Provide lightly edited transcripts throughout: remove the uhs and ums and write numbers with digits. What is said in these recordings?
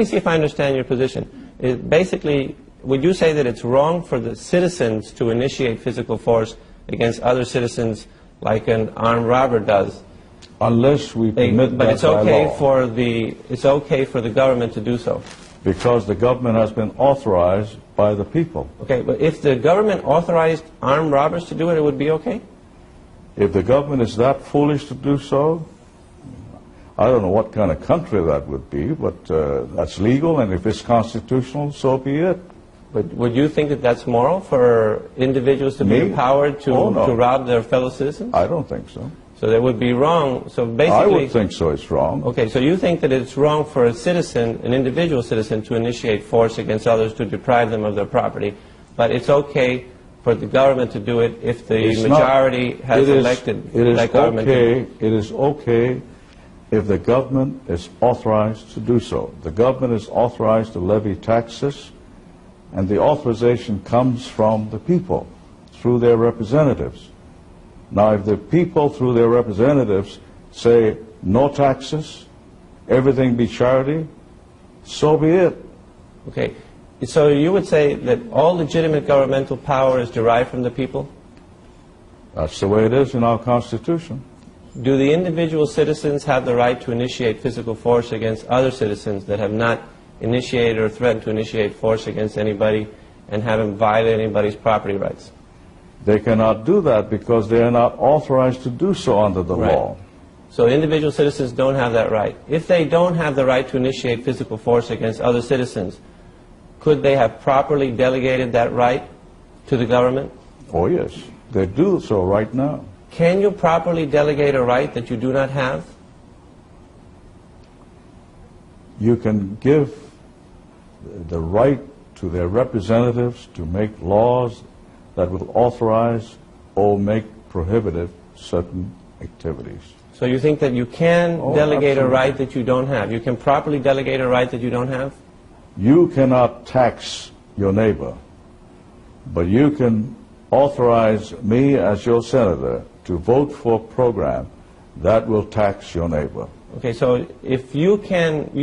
me see if I understand your position. Basically, would you say that it's wrong for the citizens to initiate physical force against other citizens like an armed robber does? Unless we permit but that it's okay by law. it's okay for the government to do so. Because the government has been authorized by the people. Okay, but if the government authorized armed robbers to do it, it would be okay? If the government is that foolish to do so, I don't know what kind of country that would be, but that's legal, and if it's constitutional, so be it. But would you think that that's moral for individuals to be empowered to rob their fellow citizens? I don't think so. So that would be wrong. So basically, I would think so. It's wrong. Okay, so you think that it's wrong for a citizen, an individual citizen, to initiate force against others to deprive them of their property, but it's okay for the government to do it if the majority has elected that government. It is okay if the government is authorized to do so. The government is authorized to levy taxes, and the authorization comes from the people through their representatives. Now, if the people, through their representatives, say no taxes, everything be charity, so be it. Okay. So you would say that all legitimate governmental power is derived from the people? That's the way it is in our Constitution. Do the individual citizens have the right to initiate physical force against other citizens that have not initiated or threatened to initiate force against anybody and haven't violated anybody's property rights? They cannot do that because they are not authorized to do so under the law. So individual citizens don't have that right. If they don't have the right to initiate physical force against other citizens, could they have properly delegated that right to the government? Oh, yes. They do so right now. Can you properly delegate a right that you do not have? You can give the right to their representatives to make laws that will authorize or make prohibitive certain activities. So you think that you can delegate absolutely. a right that you don't have? You can properly delegate a right that you don't have? You cannot tax your neighbor, but you can authorize me as your senator to vote for a program that will tax your neighbor. Okay, so if you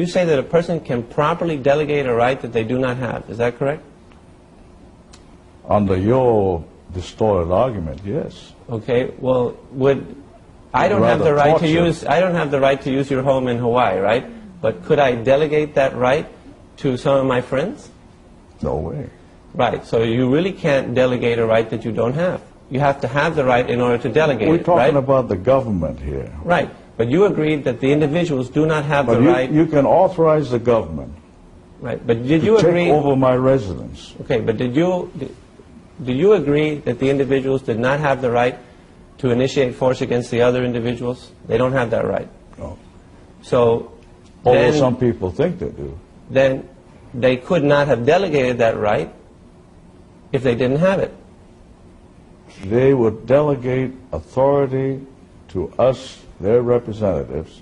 say that a person can properly delegate a right that they do not have, is that correct? Under your distorted argument, yes. Okay, well, I don't have the right to use your home in Hawaii, right? But could I delegate that right to some of my friends? No way. Right, so you really can't delegate a right that you don't have. You have to have the right in order to delegate We're it, talking right? about the government here. Right, but you agreed that the individuals do not have the right. You can authorize the government. Right, but did you agree? Take over my residence. Okay, but do you agree that the individuals did not have the right to initiate force against the other individuals? They don't have that right. No. So, although some people think they do. Then they could not have delegated that right if they didn't have it. They would delegate authority to us, their representatives,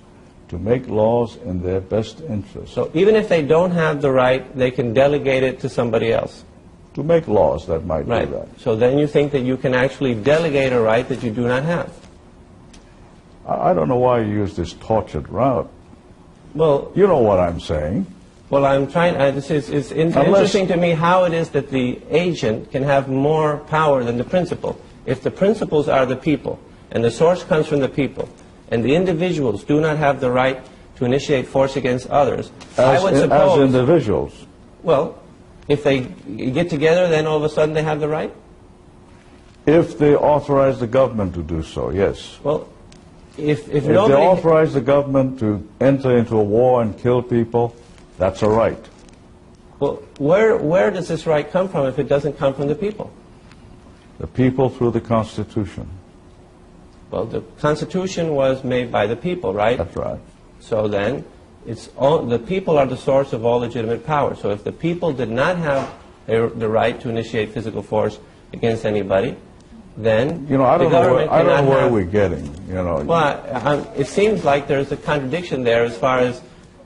to make laws in their best interest. So even if they don't have the right, they can delegate it to somebody else. To make laws that might do that. So then you think that you can actually delegate a right that you do not have. I don't know why you use this tortured route. Well, you know what I'm saying. Well, I'm trying. It's interesting to me how it is that the agent can have more power than the principal. If the principals are the people, and the source comes from the people, and the individuals do not have the right to initiate force against others, I would suppose... As individuals. Well, if they get together, then all of a sudden they have the right? If they authorize the government to do so, yes. Well, if they authorize the government to enter into a war and kill people, that's a right. Well, where does this right come from if it doesn't come from the people? The people through the Constitution. Well, the Constitution was made by the people, right? That's right. So then, the people are the source of all legitimate power. So if the people did not have the right to initiate physical force against anybody, then I don't know where we're getting. Well, it seems like there's a contradiction there as far as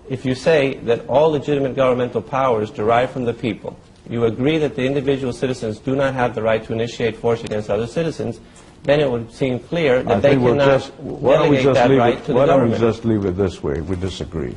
if you say that all legitimate governmental powers derive from the people. You agree that the individual citizens do not have the right to initiate force against other citizens, then it would seem clear that they cannot delegate that right to the government. Why don't we just leave it this way? We disagree.